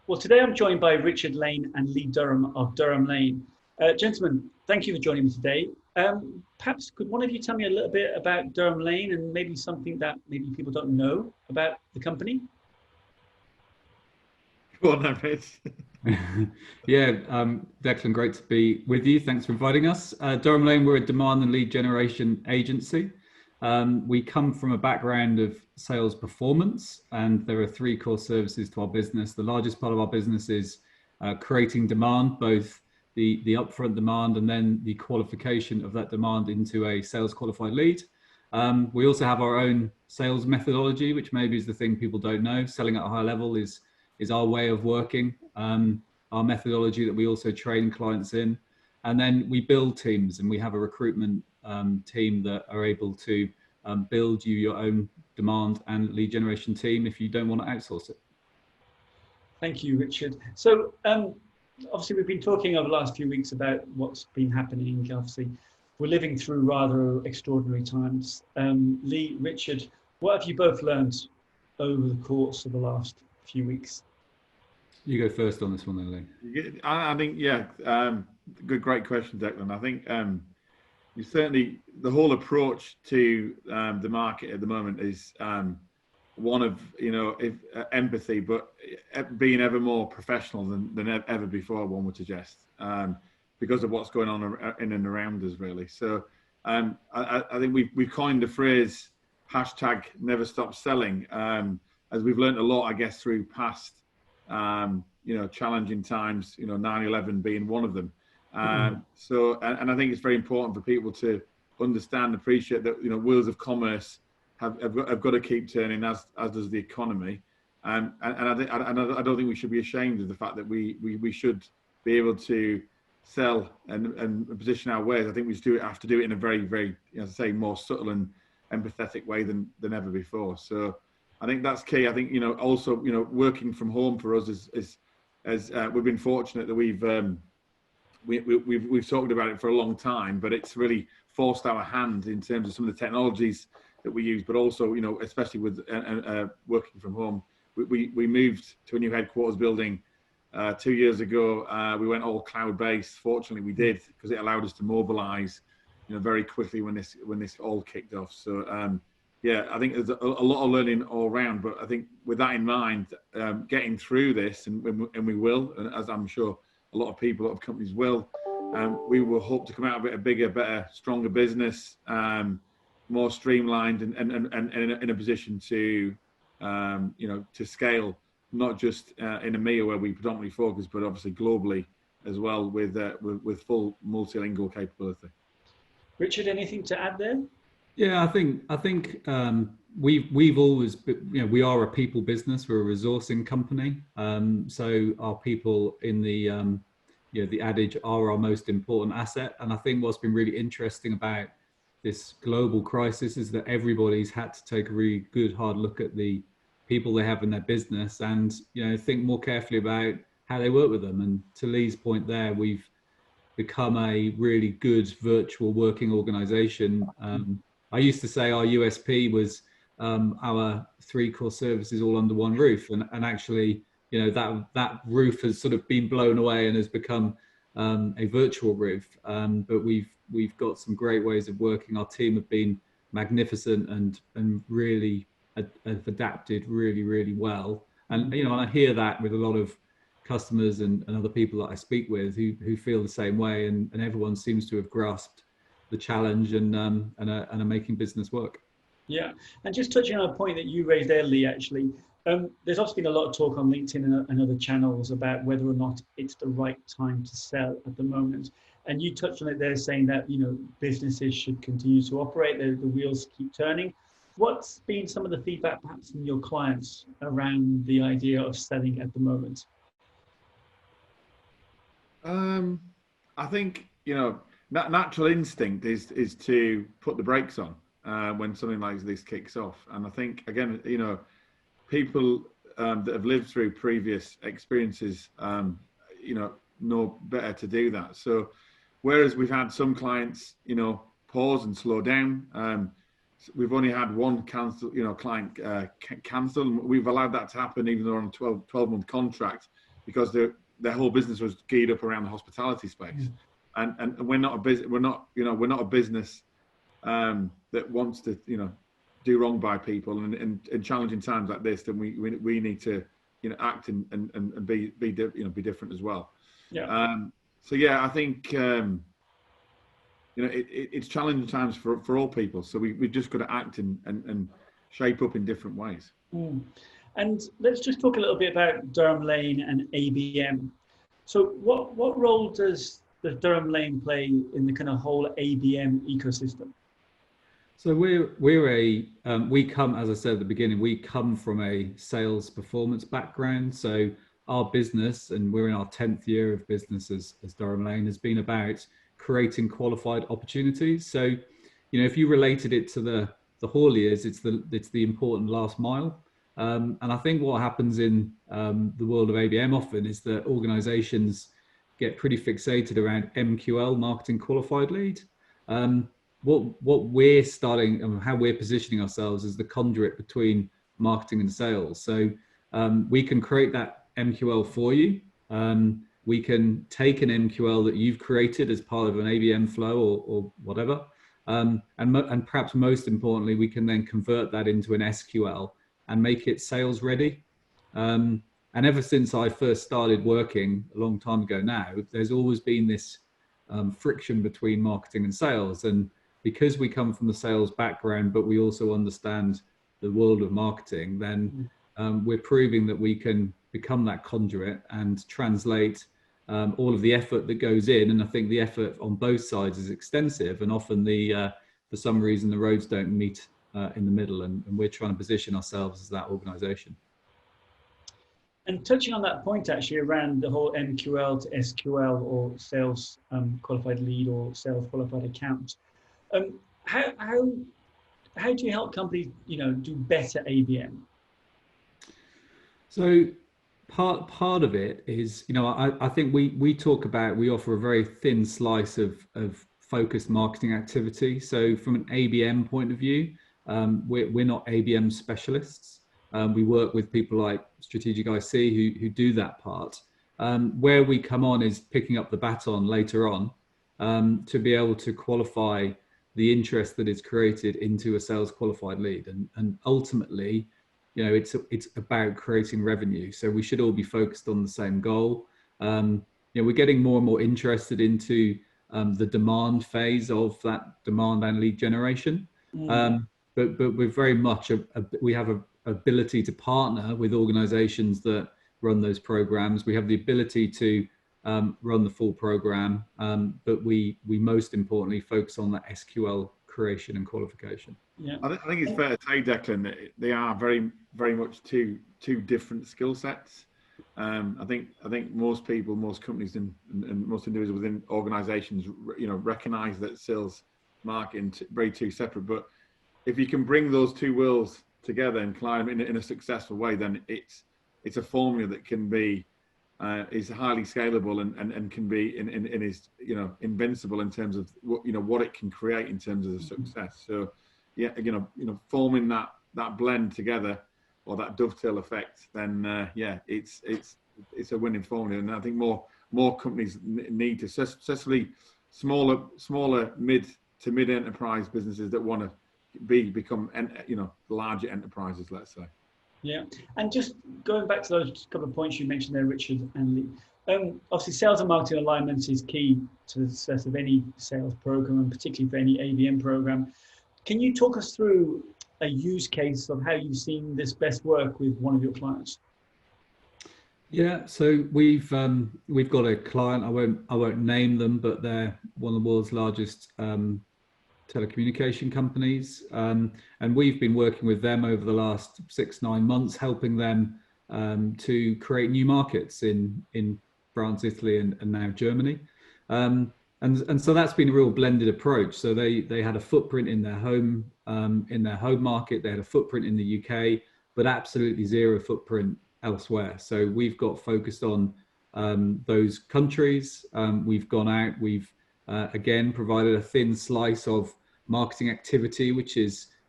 Well, today I'm joined by Richard Lane and Lee Durham of Durhamlane. Gentlemen, thank you for joining me today. Perhaps could one of you tell me a little bit about Durhamlane and maybe something that maybe people don't know about the company? Go on then, Rich. Yeah, Declan, great to be with you. Thanks for inviting us. Durhamlane, we're a demand and lead generation agency. We come from a background of sales performance, and there are three core services to our business. The largest part of our business is creating demand, both the upfront demand and then the qualification of that demand into a sales qualified lead. We also have our own sales methodology, which maybe is the thing people don't know. Selling at a high level is our way of working, our methodology that we also train clients in. And then we build teams, and we have a recruitment team that are able to build you your own demand and lead generation team if you don't want to outsource it. Thank you, Richard. So obviously we've been talking over the last few weeks about what's been happening. Obviously, we're living through rather extraordinary times. Lee, Richard, what have you both learned over the course of the last few weeks? You go first on this one then, Lee. I think, yeah, great question, Declan. I think you certainly, the whole approach to the market at the moment is one of, empathy, but being ever more professional than ever before, one would suggest, because of what's going on in and around us, really. So I think we've coined the phrase hashtag never stop selling, as we've learned a lot, I guess, through past challenging times, 9/11 being one of them. So, and I think it's very important for people to understand and appreciate that, wheels of commerce have got to keep turning, as does the economy. And I don't think we should be ashamed of the fact that we should be able to sell and position our wares. I think we just have to do it in a very, very, as I say, more subtle and empathetic way than ever before. So I think that's key. I think, also, working from home for us is we've been fortunate that we've talked about it for a long time, but it's really forced our hand in terms of some of the technologies that we use, but also, especially with working from home. We moved to a new headquarters building 2 years ago. We went all cloud-based. Fortunately, we did, because it allowed us to mobilize, very quickly when this all kicked off. So, yeah, I think there's a lot of learning all around, but I think with that in mind, getting through this, and we will, and as I'm sure a lot of people, a lot of companies will, we will hope to come out of it a bigger, better, stronger business, more streamlined, and in a position to, to scale, not just in EMEA where we predominantly focus, but obviously globally as well, with full multilingual capability. Richard, anything to add there? Yeah, I think we've always been, we are a people business. We're a resourcing company. So our people in the the adage are our most important asset. And I think what's been really interesting about this global crisis is that everybody's had to take a really good hard look at the people they have in their business, and think more carefully about how they work with them. And to Lee's point there, we've become a really good virtual working organization. I used to say our USP was our three core services all under one roof, and actually, that roof has sort of been blown away and has become a virtual roof. But we've got some great ways of working. Our team have been magnificent and really have adapted really, really well. And and I hear that with a lot of customers and other people that I speak with who feel the same way, and everyone seems to have grasped the challenge and are making business work. Yeah, and just touching on a point that you raised earlier, actually, there's also been a lot of talk on LinkedIn and other channels about whether or not it's the right time to sell at the moment. And you touched on it there, saying that businesses should continue to operate, the wheels keep turning. What's been some of the feedback, perhaps, from your clients around the idea of selling at the moment? I think natural instinct is to put the brakes on when something like this kicks off. And I think, again, people that have lived through previous experiences, know better to do that. So whereas we've had some clients, pause and slow down, we've only had one client cancel. We've allowed that to happen, even though on a 12-month contract, because their whole business was geared up around the hospitality space. And we're not a business that wants to, do wrong by people, and in challenging times like this, then we need to, act and be different as well. Yeah. So yeah, I think it's challenging times for all people. So we've just got to act and shape up in different ways. And let's just talk a little bit about Durhamlane and ABM. So what role does the Durhamlane play in the kind of whole ABM ecosystem? So we come, as I said at the beginning, we come from a sales performance background. So our business, and we're in our 10th year of business as Durhamlane, has been about creating qualified opportunities. So, if you related it to the hauliers, it's the important last mile. And I think what happens in the world of ABM often is that organizations get pretty fixated around MQL, marketing qualified lead. What we're starting and how we're positioning ourselves as the conduit between marketing and sales. So we can create that MQL for you. We can take an MQL that you've created as part of an ABM flow or whatever. And perhaps most importantly, we can then convert that into an SQL and make it sales ready. And ever since I first started working a long time ago now, there's always been this friction between marketing and sales. And because we come from the sales background, but we also understand the world of marketing, then we're proving that we can become that conduit and translate all of the effort that goes in. And I think the effort on both sides is extensive, and often for some reason the roads don't meet in the middle, and we're trying to position ourselves as that organization. And touching on that point actually around the whole MQL to SQL, or sales qualified lead or sales qualified account, how do you help companies do better ABM? So part of it is, I think we talk about, we offer a very thin slice of focused marketing activity. So from an ABM point of view, we're not ABM specialists. We work with people like Strategic IC who do that part. Where we come on is picking up the baton later on to be able to qualify the interest that is created into a sales qualified lead. And ultimately, it's about creating revenue. So we should all be focused on the same goal. We're getting more and more interested into the demand phase of that demand and lead generation. But we're very much, we have an ability to partner with organizations that run those programs. We have the ability to run the full program, but we most importantly focus on that SQL creation and qualification. Yeah, I think it's fair to say, Declan, that they are very, very much two different skill sets. I think most people, most companies, and most individuals within organisations, recognise that sales, marketing, very two separate. But if you can bring those two worlds together and climb in a successful way, then it's a formula that can be is highly scalable and can be and is invincible in terms of what it can create in terms of the success. So yeah, forming that blend together, or that dovetail effect, then it's a winning formula. And I think more companies need to, especially smaller mid enterprise businesses that want to become larger enterprises, let's say. Yeah, and just going back to those couple of points you mentioned there, Richard and Lee. Obviously, sales and marketing alignment is key to the success of any sales program, and particularly for any ABM program. Can you talk us through a use case of how you've seen this best work with one of your clients? Yeah, so we've got a client. I won't name them, but they're one of the world's largest telecommunication companies, and we've been working with them over the last 6-9 months, helping them to create new markets in France, Italy, and now Germany. And so that's been a real blended approach. So they had a footprint in their home market, they had a footprint in the UK, but absolutely zero footprint elsewhere. So we've got focused on those countries. We've gone out, we've again provided a thin slice of marketing activity, which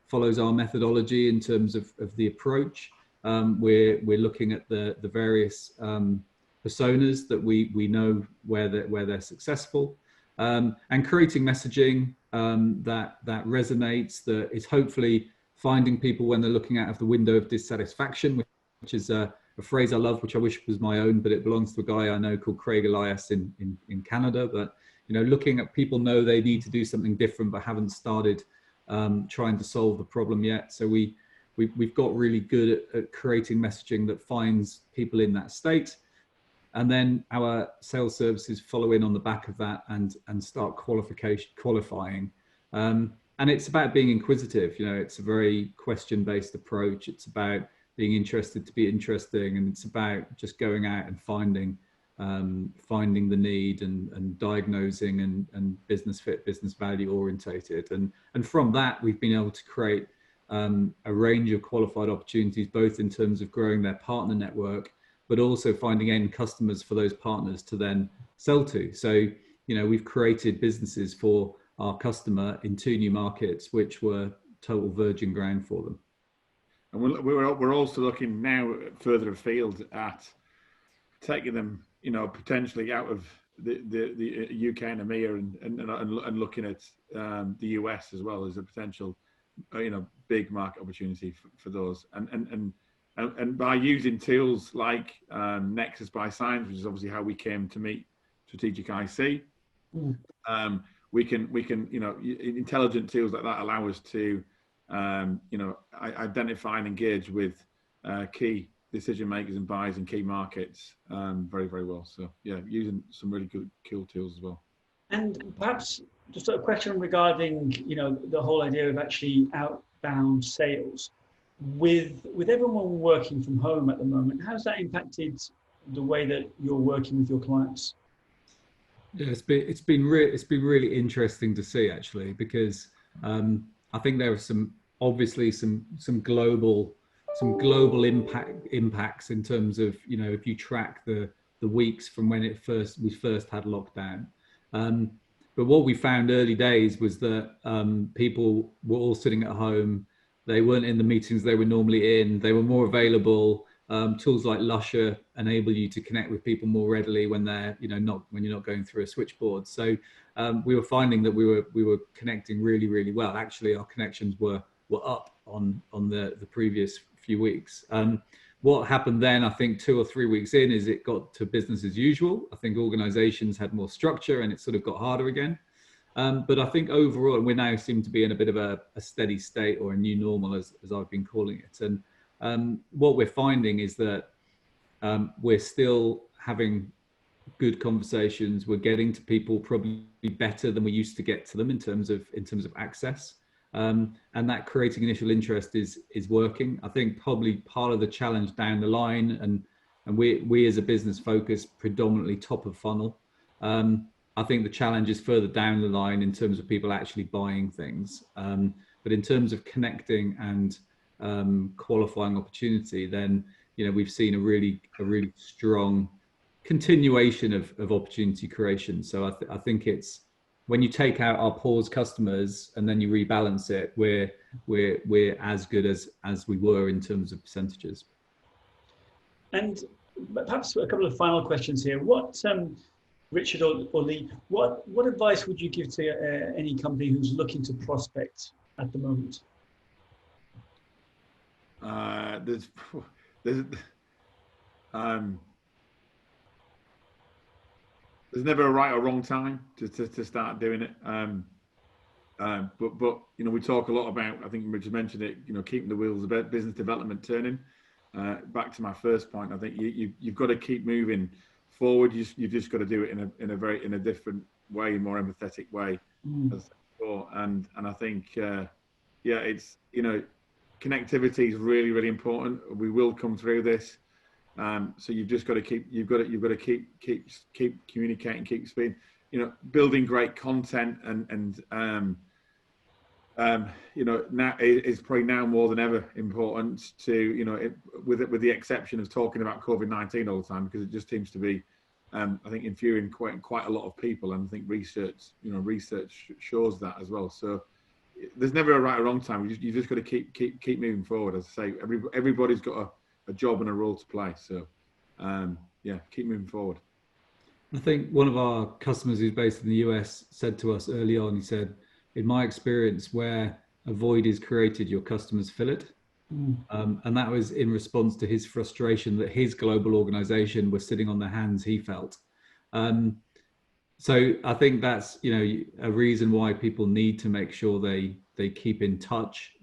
follows our methodology in terms of the approach. We're looking at the various personas that we know where they're successful, and creating messaging that resonates, that is hopefully finding people when they're looking out of the window of dissatisfaction, which is a phrase I love, which I wish was my own, but it belongs to a guy I know called Craig Elias in Canada. But looking at people know they need to do something different but haven't started trying to solve the problem yet. So we've got really good at creating messaging that finds people in that state, and then our sales services follow in on the back of that and start qualifying. And it's about being inquisitive. It's a very question-based approach. It's about being interested to be interesting, and it's about just going out and finding the need and diagnosing and business fit, business value orientated. And from that, we've been able to create a range of qualified opportunities, both in terms of growing their partner network, but also finding end customers for those partners to then sell to. So, we've created businesses for our customer in 2 new markets, which were total virgin ground for them. And we're also looking now further afield at taking them, potentially out of the UK and EMEA and looking at the US as well as a potential, big market opportunity for those. And by using tools like Nexus by Science, which is obviously how we came to meet Strategic IC, we can intelligent tools like that allow us to identify and engage with key decision makers and buyers in key markets very, very well. So yeah, using some really good, cool tools as well. And perhaps just a question regarding, the whole idea of actually outbound sales. With everyone working from home at the moment, how's that impacted the way that you're working with your clients? Yeah, it's been really interesting to see, actually, because I think there are some global impacts in terms of, if you track the weeks from when we first had lockdown. But what we found early days was that people were all sitting at home. They weren't in the meetings they were normally in. They were more available. Tools like Lusher enable you to connect with people more readily when they're, when you're not going through a switchboard. So we were finding that we were connecting really, really well. Actually, our connections were up on the previous few weeks. What happened then, I think 2 or 3 weeks in, is it got to business as usual. I think organizations had more structure and it sort of got harder again. But I think overall, we now seem to be in a bit of a steady state, or a new normal, as I've been calling it. And what we're finding is that we're still having good conversations. We're getting to people probably better than we used to get to them in terms of access. And that creating initial interest is working. I think probably part of the challenge down the line, and we as a business focus predominantly top of funnel. I think the challenge is further down the line in terms of people actually buying things. But in terms of connecting and qualifying opportunity, then we've seen a really strong continuation of opportunity creation. So I think it's, when you take out our pause customers and then you rebalance it, we're as good as we were in terms of percentages. And perhaps a couple of final questions here. What, Richard or Lee, what advice would you give to any company who's looking to prospect at the moment? There's never a right or wrong time to start doing it. But we talk a lot about, I think Richard mentioned it, keeping the wheels of business development turning. Back to my first point, I think you've got to keep moving forward. You've just got to do it in a different way, more empathetic way. As before. And I think it's connectivity is really, really important. We will come through this. So you've just got to keep communicating, keep speaking, building great content and now it's probably now more than ever important to, with the exception of talking about COVID-19 all the time, because it just seems to be, I think, infuriating quite a lot of people. And I think research shows that as well. So there's never a right or wrong time. You just got to keep moving forward. As I say, everybody's got a job and a role to play. So yeah, keep moving forward. I think one of our customers who's based in the US said to us early on, he said, in my experience, where a void is created, your customers fill it. And that was in response to his frustration that his global organization was sitting on the hands he felt. So I think that's, you know, a reason why people need to make sure they keep in touch.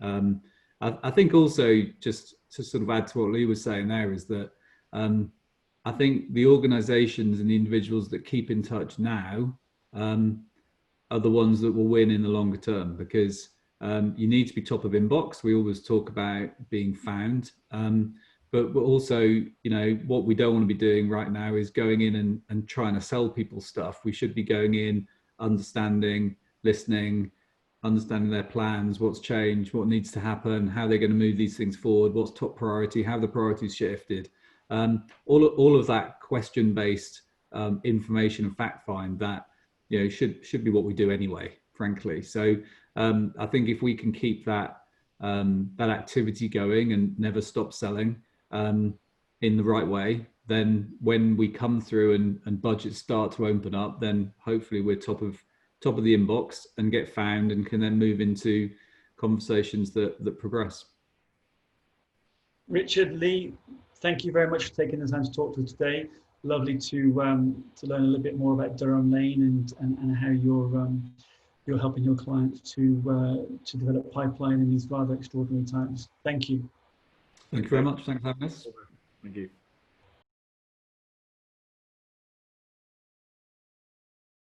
I think also, just to sort of add to what Lee was saying there, is that I think the organizations and the individuals that keep in touch now are the ones that will win in the longer term, because you need to be top of inbox. We always talk about being found, but also, you know, what we don't want to be doing right now is going in and trying to sell people stuff. We should be going in, understanding, listening, understanding their plans, what's changed, what needs to happen, how they're going to move these things forward, what's top priority, how the priorities shifted. All of that question-based information and fact find that, you know, should be what we do anyway, frankly. So I think if we can keep that that activity going and never stop selling in the right way, then when we come through and budgets start to open up, then hopefully we're top of the inbox and get found and can then move into conversations that progress. Richard, Lee, thank you very much for taking the time to talk to us today. Lovely to learn a little bit more about Durhamlane and how you're helping your clients to develop pipeline in these rather extraordinary times. Thank you. Thank you very much. Thanks for having us. Thank you.